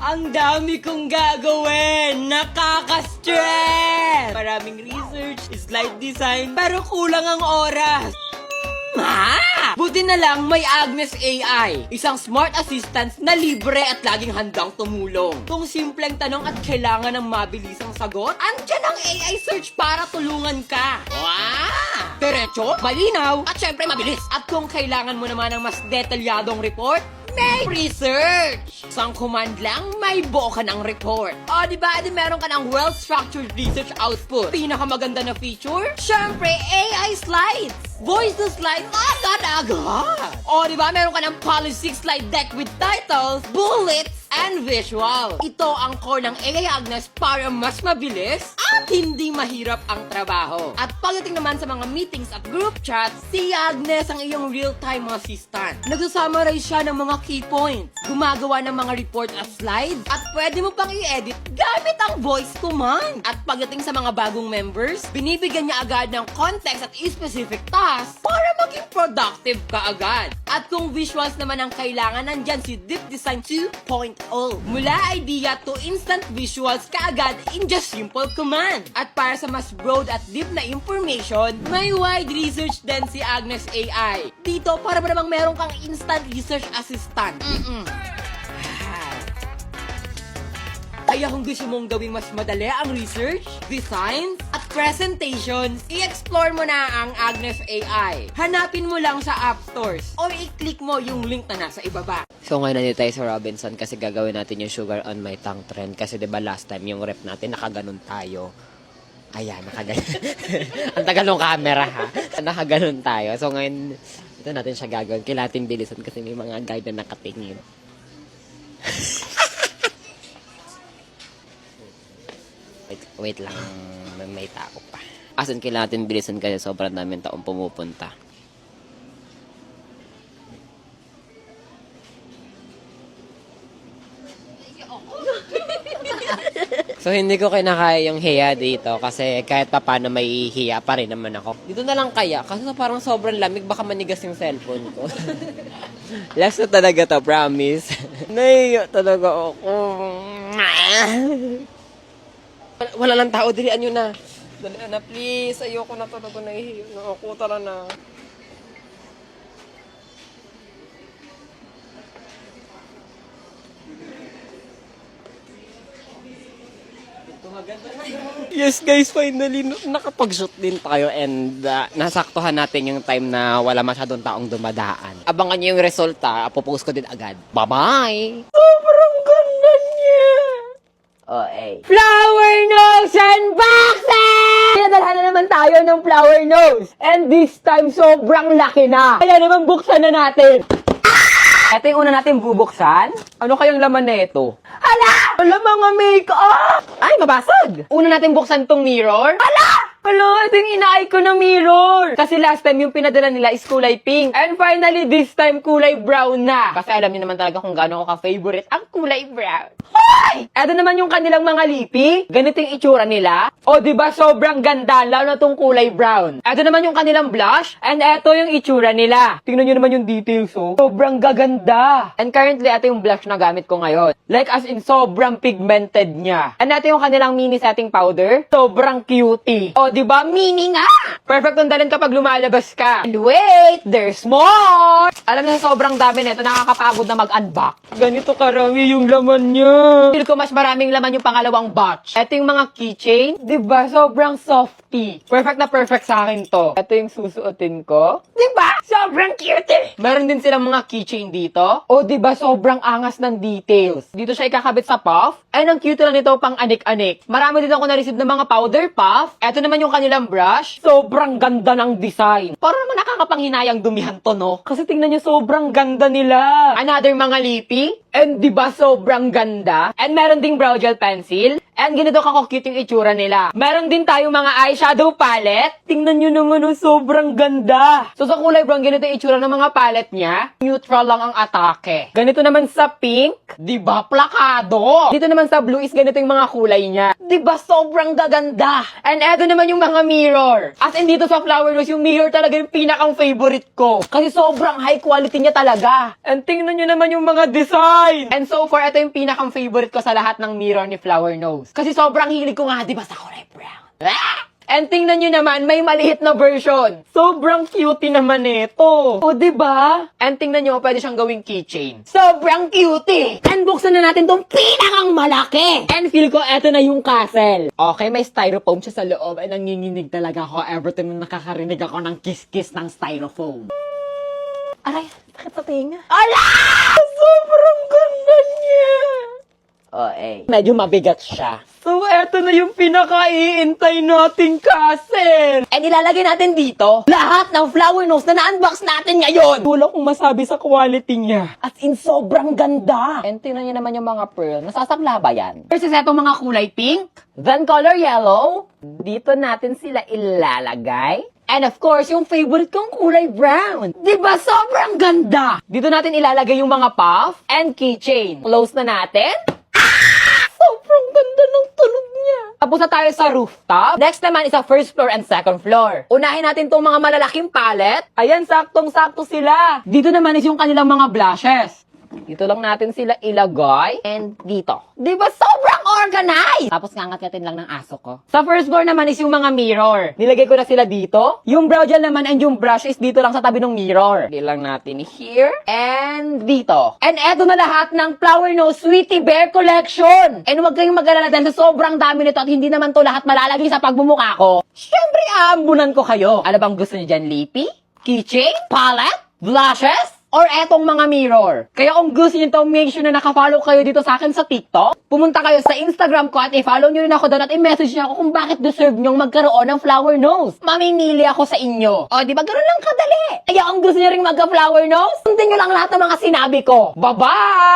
Ang dami kong gagawin! Nakaka-stress! Maraming research, slide design, pero kulang ang oras. Buti na lang may Agnes AI, isang smart assistant na libre at laging handang tumulong. Kung simpleng tanong at kailangan ng mabilisang sagot, andyan ang AI search para tulungan ka. Wow! Diretso, malinaw, at syempre mabilis. At kung kailangan mo naman ng mas detalyadong report, may research! Isang command lang, may buo ka ng report. O, diba? Di meron ka ng well-structured research output. Pinakamaganda na feature? Syempre, AI slides! Voice to slide, agad-agad! O, diba? Meron ka ng policy slide deck with titles, bullets, and visual. Ito ang core ng AI Agnes para mas mabilis at hindi mahirap ang trabaho. At pagdating naman sa mga meetings at group chats, si Agnes ang iyong real-time assistant. Nagsusummarize siya ng mga key points, gumagawa ng mga report at slides, at pwede mo pang i-edit gamit ang voice command. At pagdating sa mga bagong members, binibigyan niya agad ng context at specific task para maging productive ka agad. At kung visuals naman ang kailangan, nandyan si Deep Design 2.0. Mula idea to instant visuals kaagad in just simple command. At para sa mas broad at deep na information, may wide research din si Agnes AI. Dito, para ba namang meron kang instant research assistant. Kaya kung gusto mong gawing mas madali ang research, designs, at presentations, i-explore mo na ang Agnes AI. Hanapin mo lang sa App Stores o i-click mo yung link na nasa ibaba. So ngayon nandito tayo sa Robinson kasi gagawin natin yung sugar on my tongue trend. Kasi diba last time yung rep natin nakaganon tayo. Ayan, nakaganon. Ang tagal ng camera ha. Nakaganon tayo. So ngayon, ito natin siya gagawin. Kailangan natin bilisan kasi may mga guide na nakatingin. Wait lang, may tao pa. Asan kailangan natin bilisan kasi sobrang daming taong pumupunta. So hindi ko kinakaya yung hiya dito kasi kahit pa paano may hiya pa rin naman ako. Dito na lang kaya kasi parang sobrang lamig baka manigas yung cellphone ko. Last na talaga to, promise. Naiyo talaga ako. Wala lang tao, dilian nyo na. Dalian na, please. Ayoko na talaga nahihiyo na ako. Tara na. Yes guys, finally nakapag-shoot din tayo and nasaktuhan natin yung time na wala masyadong taong dumadaan. Abangan nyo yung resulta, popost ko din agad. Bye-bye! Sobrang ganda niya! Flower nose unboxing! Pinadalhan na naman tayo ng flower nose. And this time, sobrang laki na. Kaya naman buksan na natin. Ito yung una natin bubuksan. Ano kayang laman na ito? Hala! Hala, mga makeup! Ay, mabasag! Una natin buksan tong mirror. Hala! Hala, ito yung inaay ko na mirror. Kasi last time yung pinadala nila is kulay pink. And finally, this time kulay brown na. Kasi alam niyo naman talaga kung gaano ko ka-favorite ang kulay brown. Ay! Ito naman yung kanilang mga lipi. Ganito yung itsura nila. O, diba sobrang ganda, lalo na tong kulay brown. Ito naman yung kanilang blush. And ito yung itsura nila. Tingnan nyo naman yung details, oh. Sobrang gaganda. And currently, ito yung blush na gamit ko ngayon. Like as in, sobrang pigmented niya. And ito yung kanilang mini setting powder. Sobrang cutie. O, diba? Mini nga! Perfect ang dalhin kapag lumalabas ka. And wait, there's more! Alam niyo, sobrang dami nito. Nakakapagod na mag-unbox. Ganito karami yung laman niya. Feel ko mas maraming laman yung pangalawang batch. Ito yung mga keychain. Diba? Sobrang softy. Perfect na perfect sa akin to. Ito yung susuotin ko. Diba? Sobrang cute. Meron din silang mga keychain dito. O diba? Sobrang angas ng details. Dito siya ikakabit sa puff. Ay, ang cute lang nito pang anik-anik. Marami din ako na-receive ng mga powder puff. Ito naman yung kanilang brush. Sobrang ganda ng design. Parang naman nakakapanghinayang dumihan to, no? Kasi tingnan nyo, sobrang ganda nila. Another mga lipi. And diba sobrang ganda? And meron ding brow gel pencil. And ganito ka-cute yung itsura nila. Meron din tayong mga eyeshadow palette. Tingnan nyo naman, oh, sobrang ganda. So sa kulay brown, ganito yung itsura ng mga palette niya. Neutral lang ang atake. Ganito naman sa pink, di ba plakado? Dito naman sa blue is ganito yung mga kulay niya. Di ba sobrang gaganda? And eto naman yung mga mirror. As in dito sa Flower Nose, yung mirror talaga yung pinakang favorite ko. Kasi sobrang high quality niya talaga. And tingnan nyo naman yung mga design. And so far, ito yung pinakang favorite ko sa lahat ng mirror ni Flower Nose. Kasi sobrang hilig ko nga, di ba, sa kulay brown. Ah! And tingnan nyo naman, may maliit na version. Sobrang cutie naman ito. O, diba? And tingnan nyo, pwede siyang gawing keychain. Sobrang cutie! And buksan na natin tong pinakang malaki! And feel ko, eto na yung castle. Okay, may styrofoam siya sa loob. And nanginginig talaga ako every time na nakakarinig ako ng kiss-kiss ng styrofoam. Aray, sakit sa tinga. Ala! Sobrang ganda niya! Medyo mabigat siya. So, eto na yung pinaka-iintay nating castle. And ilalagay natin dito lahat ng Flower Nose na na-unbox natin ngayon. Wala kong masabi sa quality niya. As in, sobrang ganda. And tingnan niyo naman yung mga pearl. Nasasakla ba yan? First is etong mga kulay pink. Then color yellow. Dito natin sila ilalagay. And of course, yung favorite kong kulay brown. Diba sobrang ganda? Dito natin ilalagay yung mga puff and keychain. Close na natin. Sobrang ganda ng tunog niya. Tapos na tayo sa rooftop. Next naman is sa first floor and second floor. Unahin natin tong mga malalaking palette. Ayan, saktong-sakto sila. Dito naman is yung kanilang mga blushes. Dito lang natin sila ilagay. And dito. Di ba sobrang organized? Tapos ngangat-ngatin lang ng aso ko. Sa first floor naman is yung mga mirror. Nilagay ko na sila dito. Yung brow gel naman and yung brush is dito lang sa tabi ng mirror. Hindi lang natin here. And dito. And eto na lahat ng Flower Nose Sweetie Bear Collection. And huwag kayong mag-alala dahil sobrang dami nito at hindi naman to lahat malalagay sa pagmumukha ko. Siyempre, aambunan ko kayo. Ano bang gusto niyo dyan, lippy? Keychain? Palette? Blushes? Or etong mga mirror. Kaya kung gusto niyo to, make sure na nakafollow kayo dito sa akin sa TikTok. Pumunta kayo sa Instagram ko at i-follow niyo rin ako doon at i-message niyo ako kung bakit deserve nyong magkaroon ng Flower Nose. Mamimili ako sa inyo. O, di ba ganoon lang kadali? Kaya kung gusto niyo rin magka-Flower Nose, sundin niyo lang lahat ng mga sinabi ko. Bye-bye!